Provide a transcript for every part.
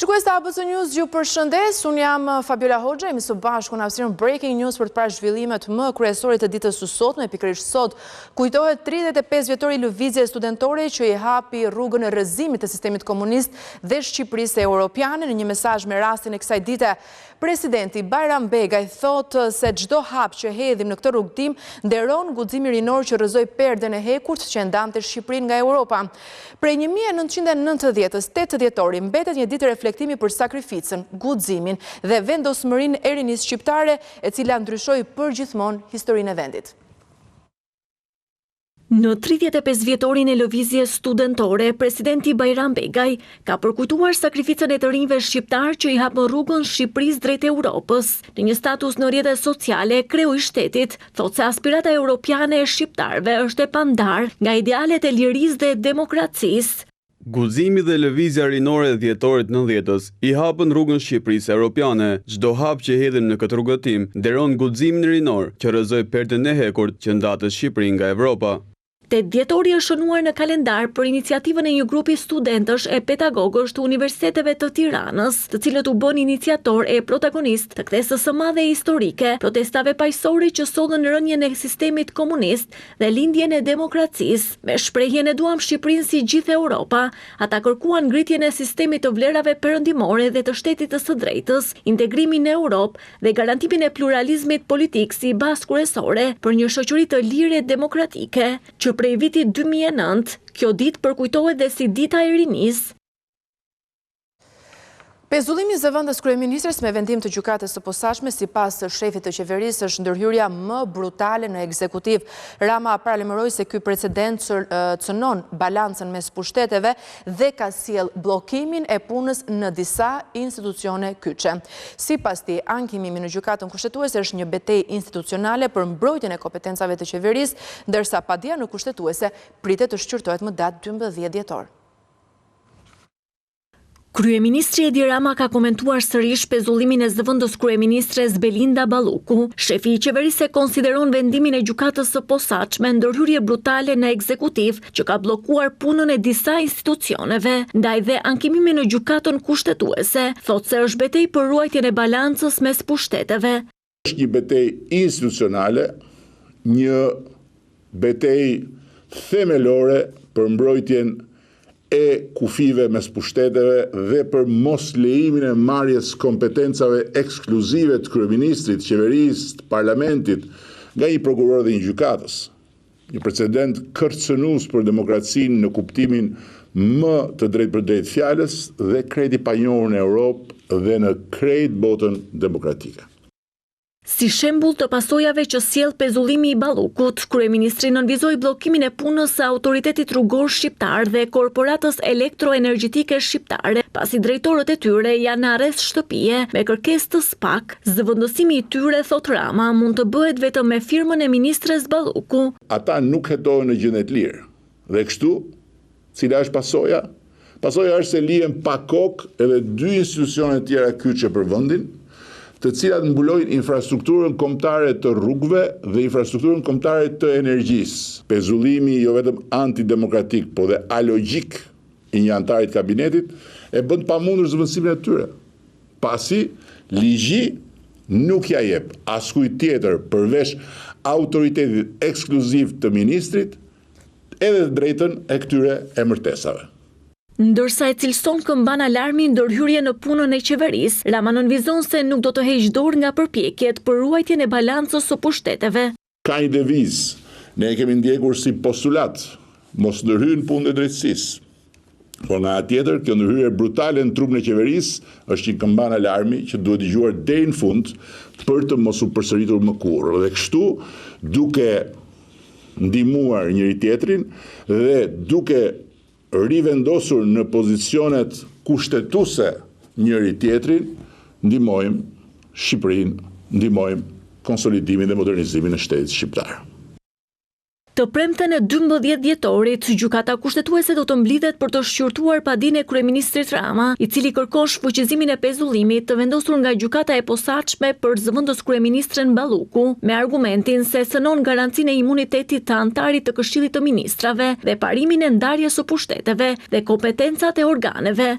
Shikues të ABC News, ju përshëndes, unë jam Fabiola Hoxha, jemi së bashku në Austrinë Breaking News për të parë zhvillimet më kryesorit të ditës së sotme, pikërisht sot kujtohet 35 vjetori lëvizje studentore që i hapi rrugën e rrëzimit të sistemit komunist dhe Shqipërisë Europiane. Në një mesazh me rastin e kësaj dite, presidenti Bajram Begaj thotë se çdo hap që hedhim në këtë rrugtim nderon guximin rinor që rrëzoi perden e hekurt që ndante Shqipërinë nga Europa. Prej 1990-s, 8 dhjetori mbetet një ditë reflektimi për sakrificën, guximin dhe vendosmërinë e rinisë shqiptare, e cila ndryshoi përgjithmonë historinë e vendit. Në 35 vjetorin e lëvizjes studentore, presidenti Bajram Begaj ka përkujtuar sakrificën e të rinjve shqiptar që i hapën rrugën Shqipërisë drejt Europës. Në një status në rrjetet sociale, kreu i shtetit thotë se aspirata europiane e shqiptarëve është e pandar nga idealet e lirisë dhe demokracisë. Guximi dhe lëvizja rinore e dhjetorit 90-s i hapën rrugën Shqipërisë Europiane. Çdo hap që hedhim në këtë rrugëtim nderon guximin rinor që rrëzoi perden e hekurt që ndatë Shqipërinë nga Evropa. 8 dhjetori është shënuar në kalendar për iniciativën e një grupi studentësh e pedagogësh të universiteteve të Tiranës, të cilët u bën iniciator e protagonist të ktesës së madhe historike, protestave paqësore që sollën rënien e sistemit komunist dhe lindjen e demokracisë. Me shprehjen e duam Shqipërinë si gjithë Europa, ata kërkuan ngritjen e sistemit të vlerave perëndimore dhe të shtetit të së drejtës, integrimin në Europë dhe garantimin e pluralizmit politik si bazë kryesore për një shoqëri të lirë e demokratike, që prej vitit 2009, kjo ditë përkujtohet dhe si dita e rinisë. Pezullimi i zëvendës kryeministres me vendim të gjykatës së posaçme sipas shefit të qeverisë është ndërhyrja më brutale në ekzekutiv. Rama paralajmëroi se ky precedent cënon balancën mes pushteteve dhe ka sjell bllokimin e punës në disa institucione kyçe. Sipas tij, ankimimi në gjykatën kushtetuese është një betejë institucionale për mbrojtjen e kompetencave të qeverisë, ndërsa padia në kushtetuese pritet të shqyrtohet më datë 12 dhjetor. Kryeministri Edi Rama ka komentuar sërish pezullimin e zëvendës kryeministres Belinda Balluku. Shefi i qeverisë konsideron vendimin e gjykatës së posaçme ndërhyrje brutale në ekzekutiv që ka bllokuar punën e disa institucioneve, ndaj dhe ankimimin në gjykatën kushtetuese, thotë se është betejë për ruajtjen e balancës mes pushteteve. Është një betejë institucionale, një betejë themelore për mbrojtjen e kufive mes pushteteve dhe për mos lejimin e marrjes kompetencave ekskluzive të kryeministrit, qeverisë, parlamentit nga një prokuror dhe një gjykatës. Një precedent kërcënues për demokracinë në kuptimin më të drejtë për drejtë fjalës dhe krejt i panjohur në Europë dhe në krejt botën demokratike. Si shembull të pasojave që sjell pezullimi i Ballukut, kryeministri nënvizoi bllokimin e punës së Autoritetit Rrugor Shqiptar dhe Korporatës Elektroenergjitike Shqiptare, pasi drejtorët e tyre janë në arrest shtëpie me kërkesë të SPAK. Zëvendësimi i tyre, thot Rama, mund të bëhet vetëm me firmën e ministres Balluku. Ata nuk hetohen në gjendje të lirë. Dhe kështu, cila është pasoja? Pasoja është se lihen pa kokë edhe dy institucione të tjera kyçe për vendin, të cilat mbulojnë infrastrukturën kombëtare të rrugëve dhe infrastrukturën kombëtare të energjisë. Pezullimi jo vetëm antidemokratik, po dhe alogjik i një antari të kabinetit e bën pamundur zëvendësimin e tyre. Pasi ligji nuk ja jep askujt tjetër përveç autoritetit ekskluziv të ministrit edhe drejtën e këtyre emërtesave. Ndërsa e cilëson këmban alarmi ndërhyrje në punën e qeverisë, Rama nënvizon se nuk do të heqë dorë nga përpjekjet për ruajtjen e balancës së pushteteve. Ka një devizë, ne e kemi ndjekur si postulat, mos ndërhyjnë punën e drejtësisë. Por nga tjetër, kjo ndërhyrje brutale në trupin e qeverisë është një këmban alarmi që duhet dëgjuar deri në fund për të mos u përsëritur më kurrë. Dhe kështu, duke ndihmuar njëri tjetrin dhe duke rivendosur në pozicionet kushtetuese njëri tjetrin, ndihmojmë Shqipërinë, ndihmojmë konsolidimin dhe modernizimin e shtetit shqiptar. Të premten e 12 dhjetorit, gjykata kushtetuese do të mblidhet për të shqyrtuar padinë e kryeministrit Rama, i cili kërkon shfuqizimin e pezullimit të vendosur nga gjykata e posaçme për zëvendës kryeministren Balluku, me argumentin se synon garancinë e imunitetit të antarit të Këshillit të Ministrave dhe parimin e ndarjes së pushteteve dhe kompetencat e organeve.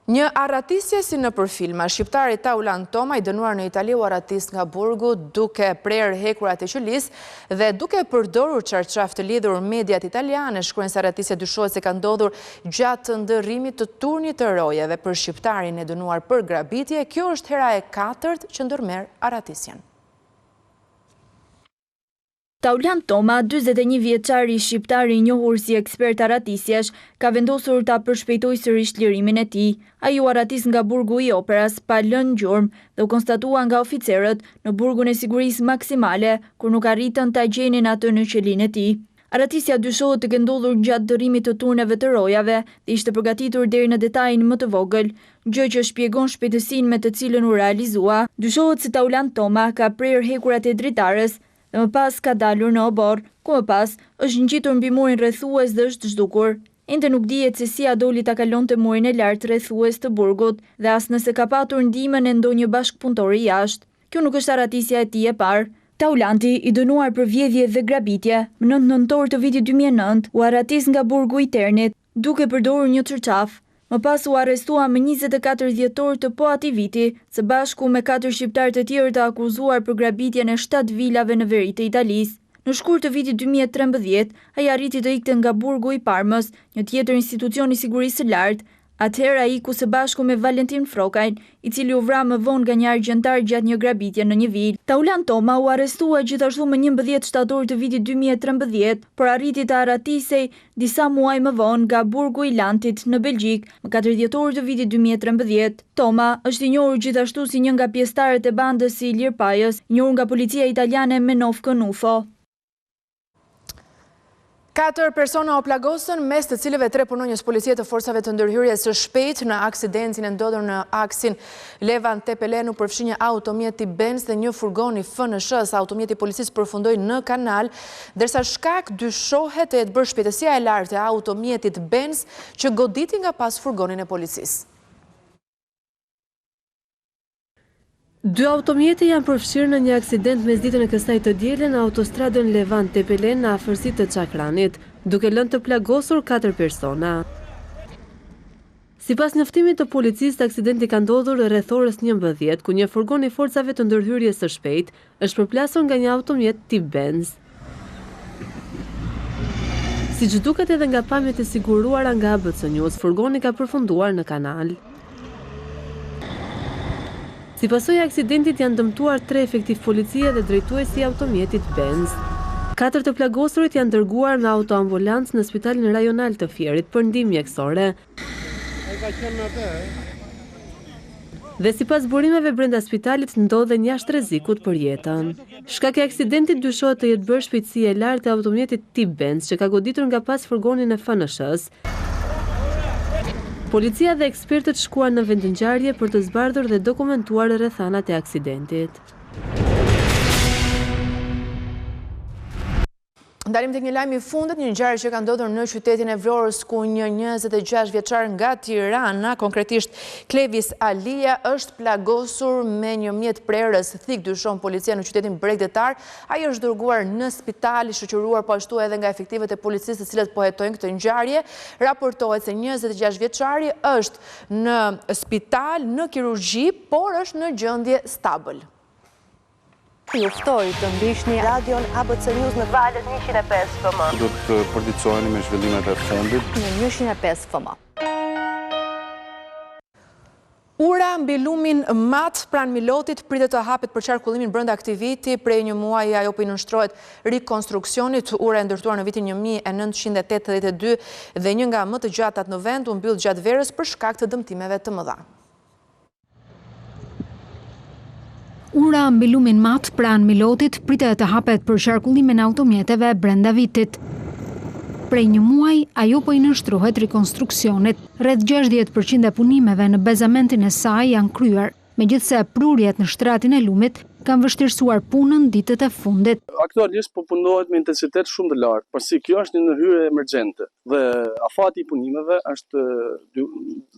Një arratisje si në për filma, shqiptari Taulan Toma i dënuar në Itali u arratis nga burgu duke prerë hekurat e qëllisë dhe duke përdorur qarqaf të lidhur mediat italiane, shkruajnë se arratisja dyshohet se ka ndodhur gjatë ndërrimit të turnit të rojeve për shqiptarin e dënuar për grabitje. Kjo është hera e 4 që ndërmerr arratisjen. Taulan Toma, 41 vjeçari shqiptari i njohur si ekspert arratisjesh, ka vendosur ta përshpejtojë sërish lirimin e tij. Ai u arratis nga burgu i operas pa lënë gjurmë dhe u konstatua nga oficerët në burgun e sigurisë maksimale, kur nuk arritën ta gjenin atë në qelinë e tij. Arratisja dyshohet të ketë ndodhur gjatë dërrimit të turneve të rojave dhe ishte përgatitur deri në detajin më të vogël, gjë që shpjegon shpejtësinë me të cilën u realizua. Dyshohet se Taulan Toma ka prerë hekurat e dritares dhe më pas ka dalur në obor, ku më pas është ngjitur mbi murin rrethues dhe është zhdukur. Ende nuk dihet se si a doli ta kalonte murin e lartë rrethues të burgut dhe as nëse ka patur ndihmën e ndonjë bashkëpunëtori jashtë. Kjo nuk është arratisja e tij e parë. Taulanti, i dënuar për vjedhje dhe grabitje, më 9 nëntor të vitit 2009 u arratis nga burgu i Ternit duke përdorur një çarçaf. Më pas u arrestua më 24 dhjetor të po ati viti, së bashku me 4 shqiptar të tjerë të akuzuar për grabitjen e 7 vilave në veri të Italisë. Në shkurt të vitit 2013, ai arriti të ikte nga burgu i Parmës, një tjetër institucion i sigurisë së lartë. Atëherë ai iku së bashku me Valentin Frokajn, i cili u vra më vonë nga një argjentar gjatë një grabitje në një vilë. Taulan Toma u arrestua gjithashtu më 11 shtator të vitit 2013, por arriti të arratisej disa muaj më vonë nga burgu i Lantit në Belgjik, më 4 dhjetor të vitit 2013. Toma është i njohur gjithashtu si një nga pjesëtarët e bandës së Ilir Pajës, i njohur nga policia italiane me Novkën UFO. 4 persona o plagosën, mes të cilëve 3 punonjës policie të forcave të ndërhyrjes së shpejtë në aksidentin e ndodhur në aksin Levan Tepelenu përfshi një automjeti Benz dhe një furgoni FNSH. Automjeti policisë përfundoi në kanal, ndërsa shkak dyshohet të jetë bërë shpejtësia e lartë e automjetit Benz që goditi nga pas furgonin e policisë. 2 automjete janë përfshirë në një aksident mesditën e kësaj të diele në autostradën Levan Tepelen në afërsi të Çakranit, duke lënë të plagosur 4 persona. Sipas njoftimit të policisë, aksidenti ka ndodhur rreth orës 11, ku një furgon i forcave të ndërhyrjes së shpejtë është përplasur nga një automjet tip Benz. Siç duket edhe nga pamjet e siguruara nga ABC News, furgoni ka përfunduar në kanal. Si pasojë e aksidentit janë dëmtuar 3 efektiv policie dhe drejtuesi i automjetit Benz. 4 të plagosurit janë dërguar me autoambulancë në spitalin rajonal të Fierit për ndihmë mjekësore. Dhe sipas burimeve brenda spitalit ndodhen jashtë rrezikut për jetën. Shkak e aksidentit dyshohet të jetë bërë shpejtësia e lartë e automjetit tip Benz që ka goditur nga pas furgonin e FNSH-s. Policia dhe ekspertët shkuan në vendingjarje për të zbardhur dhe dokumentuar rrethanat e aksidentit. Ndalim tek një lajm i fundit, një ngjarje që ka ndodhur në qytetin e Vlorës ku një 26 vjeçar nga Tirana, konkretisht Klevis Alia, është plagosur me një mjet prerës thik, dyshon policia në qytetin Bregdetar. Ai është dërguar në spital i shoqëruar po ashtu edhe nga efektivet e policisë të cilët po hetojnë këtë ngjarje. Raportohet se 26 vjeçari është në spital në kirurgji, por është në gjendje stabël. Ju ftoj të ndiqni radion ABC News në valët 105 FM. Do të përdiqoheni me zhvillimet e fundit në 105 FM. Ura mbi lumin Mat pranë Milotit pritet të hapet për qarkullimin brenda këtij viti. Prej një muaji ajo po i nënshtrohet rikonstruksionit. Ura e ndërtuar në vitin 1982 dhe një nga më të gjatat në vend u mbyll gjatë verës për shkak të dëmtimeve të mëdha. Ura mbi lumin Mat pranë Milotit pritet të hapet për qarkullimin e automjeteve brenda vitit. Prej një muaj, ajo po i nënshtrohet rikonstruksionit. Rreth 60% e punimeve në bezamentin e saj janë kryer, megjithse prurjet në shtratin e lumit kanë vështirësuar punën ditët e fundit. Aktualisht po punohet me intensitet shumë të lartë, pasi kjo është një ndërhyrje emergjente dhe afati i punimeve është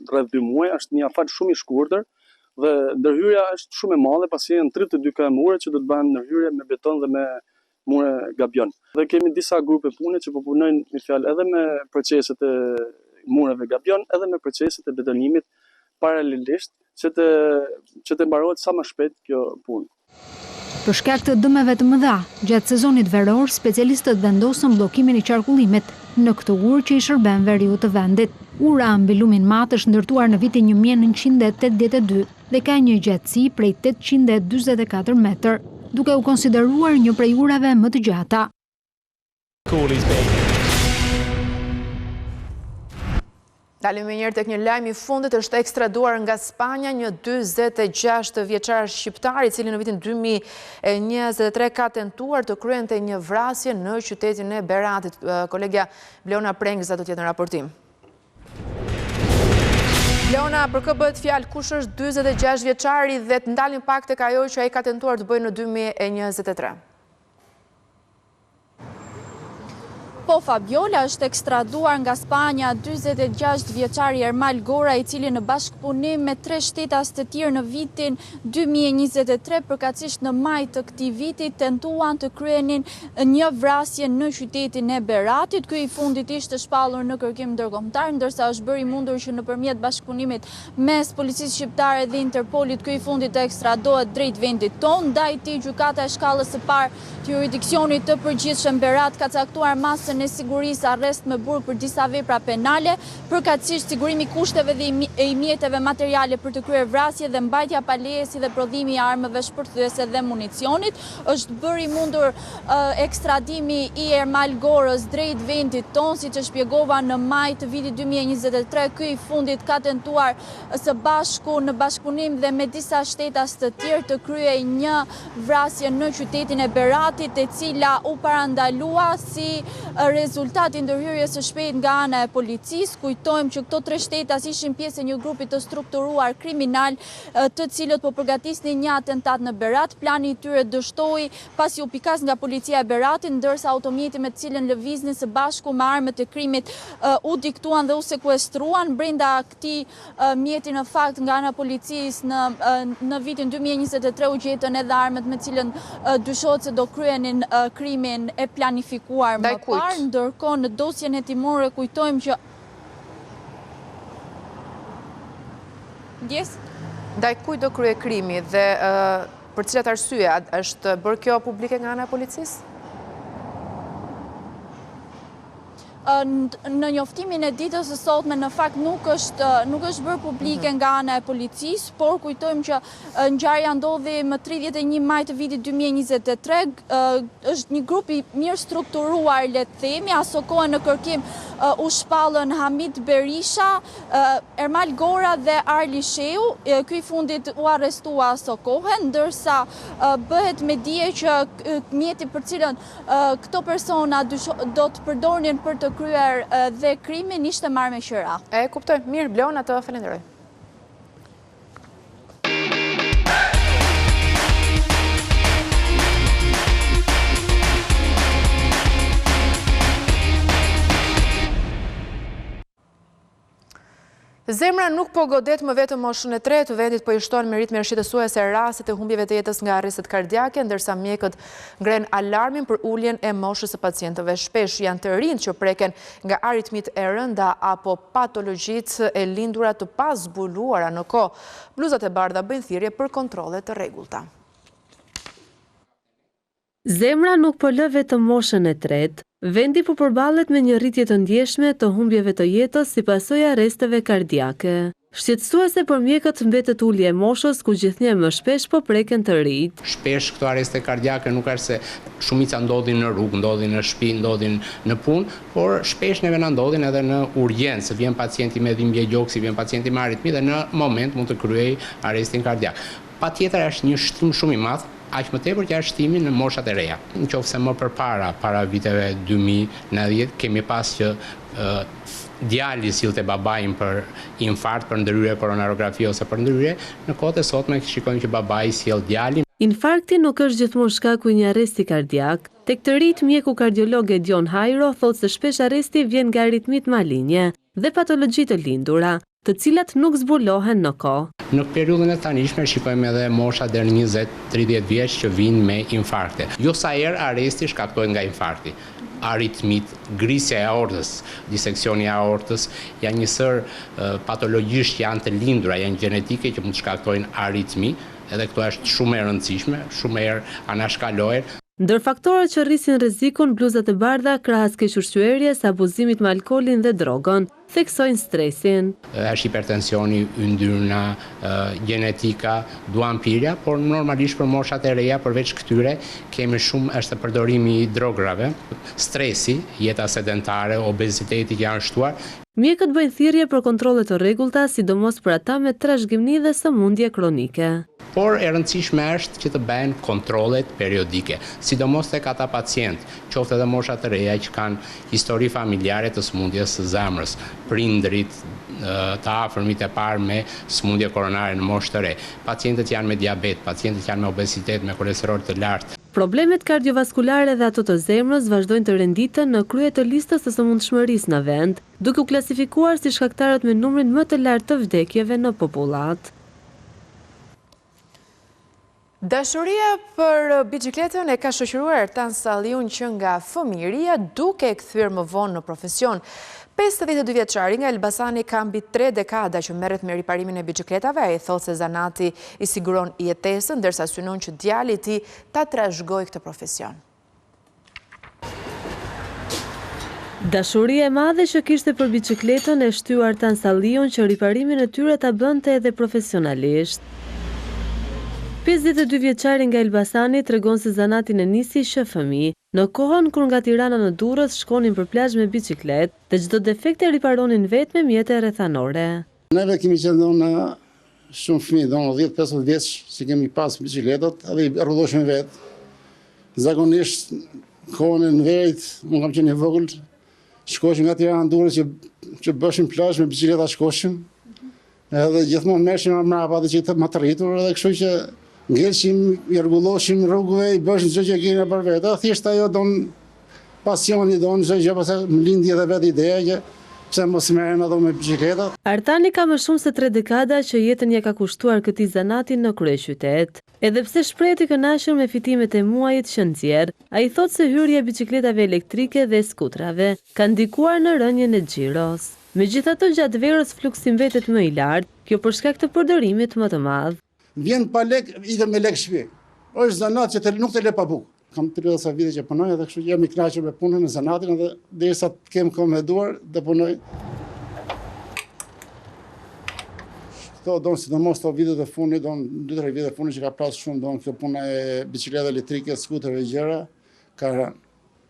rreth 2 muaj, është një afat shumë i shkurtër. Dhe ndërhyrja është shumë e madhe pasi janë 32 mure që do të bëhen ndërhyrje me beton dhe me mure gabion. Dhe kemi disa grupe pune që po punojnë me fjalë edhe me proceset e mureve gabion, edhe me proceset e betonimit paralelisht që të mbarohet sa më shpejt kjo punë. Për shkak të dëmeve të mëdha, gjatë sezonit veror, specialistët vendosën bllokimin i qarkullimit në këtë urë që i shërben veriut të vendit. Ura mbi lumin Mat është ndërtuar në vitin 1982 dhe ka një gjatësi prej 844 metër, duke u konsideruar një prej urave më të gjata. Dalim me njërë tek një lajm i fundit. Është ekstraduar nga Spanja një 46 vjeçar shqiptar, i cili në vitin 2023 ka tentuar të kryente një vrasje në qytetin e Beratit. Kolegja Bleona Prengza do të jetë në raportim. Bleona, për kë bëhet fjalë, kush është 46 vjeçari dhe të ndalim pak tek ajo që ai ka tentuar të bëjë në 2023? Po, Fabiola, është ekstraduar nga Spanja 46 vjeçari Ermal Gora, i cili në bashkëpunim me 3 shtetas të tjerë në vitin 2023, përkatësisht në maj të këtij viti, tentuan të kryenin një vrasje në qytetin e Beratit. Ky i fundit ishte shpallur në kërkim ndërkombëtar, ndërsa është bërë i mundur që nëpërmjet bashkëpunimit mes policisë shqiptare dhe Interpolit, ky i fundit të ekstradohet drejt vendit tonë. Ndaj tij, gjykata e shkallës së parë të jurisdiksionit të përgjithshëm Berat ka caktuar masën e sigurisë arrest me burg për disa vepra penale, përkatësisht sigurimi kushteve dhe e mjeteve materiale për të kryer vrasje dhe mbajtja pa leje si dhe prodhimi i armëve shpërthyese dhe municionit. Është bërë i mundur ekstradimi i Ermal Gorës drejt vendit tonë, siç e shpjegova në maj të vitit 2023. Ky i fundit ka tentuar së bashku në bashkëpunim dhe me disa shtetas të tjerë të kryej një vrasje në qytetin e Beratit, e cila u parandalua si rezultat i ndërhyrjes së shpejtë nga ana e policisë. Kujtojmë që këto 3 shtetas ishin pjesë e një grupi të strukturuar kriminal, të cilët po përgatisnin një atentat në Berat. Plani i tyre dështoi pasi u pikas nga policia e Beratit, ndërsa automjeti me të cilën lëviznin së bashku me armët e krimit u diktuan dhe u sekuestruan. Brenda këtij mjeti në fakt nga ana e policisë në vitin 2023 u gjetën edhe armët me të cilën dyshohet se do kryenin krimin e planifikuar më parë. Ndërkohë në dosjen hetimore kujtojmë që ndaj kujt do krye krimi dhe për cilat arsye është bërë kjo publike nga ana e policisë? Në njoftimin e ditës së sotme në fakt nuk është bërë publike nga ana e policisë, por kujtojmë që ngjarja ndodhi më 31 maj të vitit 2023. Është një grup i mirë strukturuar, le të themi. Aso kohë në kërkim u shpallën Hamid Berisha, Ermal Gora dhe Arli Sheu. Ky i fundit u arrestua aso kohë, ndërsa bëhet me dije që mjeti për cilën këto persona do të përdornin për të kryer dhe krimin ishte marrë me qira. E kuptoj. Mirë, Bleona, të falenderoj. Zemra nuk po godet më vetëm moshën e 3 të vendit, po i shton me ritme shqetësuese rastet e humbjeve të jetës nga arrestet kardiake, ndërsa mjekët ngren alarmin për uljen e moshës së pacientëve. Shpesh janë të rinjt që preken nga aritmit e rënda apo patologjitë e lindura të pazbuluara në kohë. Bluzat e bardha bëjnë thirrje për kontrolle të rregullta. Zemra nuk po lë vetëm moshën e 3. Vendi po përballet me një rritje të ndjeshme të humbjeve të jetës si pasojë arresteve kardiake. Shqetësuese për mjekët mbetet ulja e moshës, ku gjithnjë më shpesh po preken të rinjt. Shpesh këto arreste kardiake nuk është se shumica ndodhin në rrugë, ndodhin në shtëpi, ndodhin në punë, por shpesh neve na ndodhin edhe në urgjencë. Vjen pacienti me dhimbje gjoksi, vjen pacienti me aritmi dhe në moment mund të kryej arrestin kardiak. Patjetër është një shtim shumë i madh, aq më tepër që është shtimi në moshat e reja. Nëse më para viteve 2010, kemi pas që djali sillte babain për infarkt, për ndërhyrje koronarografi ose për ndërhyrje, në kohët e sotme shikojmë që babai sjell djalin. Infarkti nuk është gjithmonë shkaku i një arresti kardiak. Tek të rit, mjeku kardiolog Edion Hajro thotë se shpesh arresti vjen nga aritmit malinje dhe patologjitë të lindura, të cilat nuk zbulohen në kohë. Në periudhën e tanishme shikojmë edhe mosha deri 20-30 vjeç që vinë me infarkte. Jo sa herë arresti shkaktohet nga infarkti. aritmit, grisja e aortës, diseksioni e aortës, janë njësër patologjish që janë të lindura, janë gjenetike që mund të shkaktojnë aritmi, edhe këto është shumë e rëndësishme, shumë e anashkalohet. Ndër faktorët që rrisin rrezikun, bluzat e bardha, krahas keq ushqyerjes, abuzimit me alkoolin dhe drogën, theksojnë stresin. Është hipertensioni, yndyrna, gjenetika, duanpirja, por normalisht për moshat e reja, përveç këtyre, kemi shumë është përdorimi i drograve, stresi, jeta sedentare, obeziteti që janë shtuar. Mjekët bëjnë thirrje për kontrolle të rregullta, sidomos për ata me trashëgimni dhe sëmundje kronike. Por e rëndësishme është që të bëhen kontrollet periodike, sidomos tek ata pacient, qoftë edhe mosha të reja që kanë histori familjare të sëmundjes së zemrës, prindrit të afërmit e parë me sëmundje koronare në moshë të re, pacientët janë me diabet, pacientët janë me obesitet, me kolesterol të lartë. Problemet kardiovaskulare dhe ato të zemrës vazhdojnë të renditen në krye të listës të sëmundshmërisë në vend, duke u klasifikuar si shkaktarët me numrin më të lartë të vdekjeve në popullat. Dashuria për biçikletën e ka shoqëruar Ertan Salliun që nga fëmijëria duke e kthyer më vonë në profesion. 52 vjeçari nga Elbasani ka mbi 3 dekada që merret me riparimin e biçikletave. Ai thotë se zanati i siguron jetesën, ndërsa synon që djali i tij ta trashëgojë këtë profesion. Dashuria e madhe që kishte për biçikletën e shtyu Ertan Salliun që riparimin e tyre ta bënte edhe profesionalisht. 52 vjeçari nga Elbasani tregon se zanatin e nisi shëfëmi, në kohën kur nga Tirana në Durrës shkonin për plazh me biçikletë dhe çdo defekt e riparonin vetë me mjete rrethanore. Neve kemi qenë në shumë fëmijë, 10-15 vjeç që kemi pas biçikletat, edhe i rrulloshim vetë. Zakonisht kohën e verit, unë kam qenë i vogël, shkoshim nga Tirana në Durrës që bëshim plazh me biçikleta shkoshim. Edhe gjithmonë merrshim mbrapa dhe që më të rritur, edhe kështu që ngelshim, i rregulloshim rrugëve, i bëshim çdo gjë që kemi për vetë. Thjesht ajo don pasioni, don çdo gjë, pastaj më lindi edhe vetë ideja që pse mos merrem edhe me biçikletat. Ertani ka më shumë se 3 dekada që jetën ja ka kushtuar këtij zanati në kryeqytet. Edhe pse shprehet i kënaqur me fitimet e muajit që nxjerr, ai thotë se hyrja e biçikletave elektrike dhe skutrave ka ndikuar në rënjen e xhiros. Megjithatë, gjatë verës fluksi mbetet më i lartë, kjo për shkak të përdorimit më të madh. Vjen pa lek, ikën me lek shtëpi. Është zanat që nuk të le pa bukë. Kam 30 vite që punoj dhe kështu jam i kënaqur me punën në zanatin edhe derisa të kem kohë me duar dhe punoj. Këto don sidomos to vitet e fundit, don 2-3 vite e fundit që ka pasur shumë don kjo puna e biçikletave elektrike, skuterëve gjëra, ka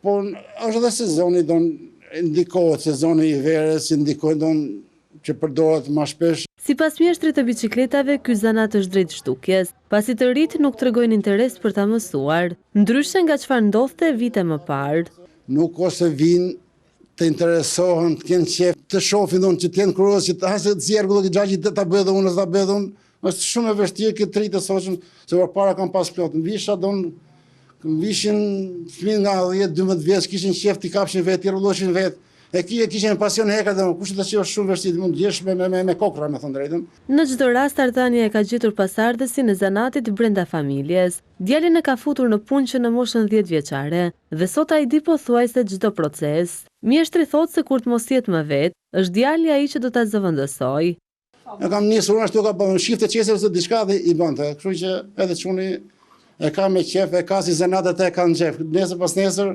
po është edhe sezoni don ndikohet sezoni i verës, ndikohet don që përdoret më shpesh. Sipas mjeshtrit të biçikletave, ky zanat është drejt shtukjes, pasi të rinjt nuk tregojnë interes për ta mësuar, ndryshe nga çfarë ndodhte vite më parë. Nuk ose vinë të interesohen, të kenë qef, të shohin donë që të kenë kurioz, që të hasë të zjerë këtë gjatë që ta bëjë dhe unë, ta bëjë dhe unë. Është shumë e vështirë këtë rritë të soqën, se përpara kam pas plot. Në visha donë, vishin fëmijë nga 10-12 vjeç, kishin qef të kapshin vetë, të rrulloshin vetë. E kishin pasion heka dhe kushtet të qenë shumë vështirë, mund të jesh me kokra, me thënë drejtën. Në çdo rast Artania e ka gjetur pasardhësin e zanatit brenda familjes. Djalin e ka futur në punë që në moshën 10 vjeçare dhe sot ai di pothuajse çdo proces. Mjeshtri thotë se kur të mos jetë më vet, është djali ai që do ta zëvendësoj. E kam nisur ashtu ka bën shifte qese ose diçka dhe i bënte, kështu që edhe çuni e ka me qef, e ka si zanatet e kanë xhef. Nesër pas nesër,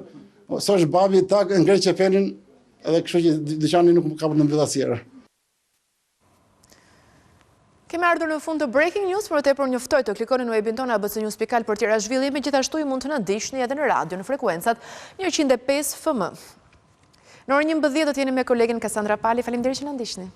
sosh babi tak ngre qefenin. Edhe kështu që dyqani nuk ka për në mbyll asnjëherë. Kemi ardhur në fund të Breaking News, por tepër njoftoj të klikoni në webin tonë abcnews.al për tjera zhvillime, gjithashtu i mund të na ndiqni edhe në radio në frekuencat 105 FM. Në orën 11 do të jeni me kolegen Kassandra Pali. Faleminderit që na ndiqni.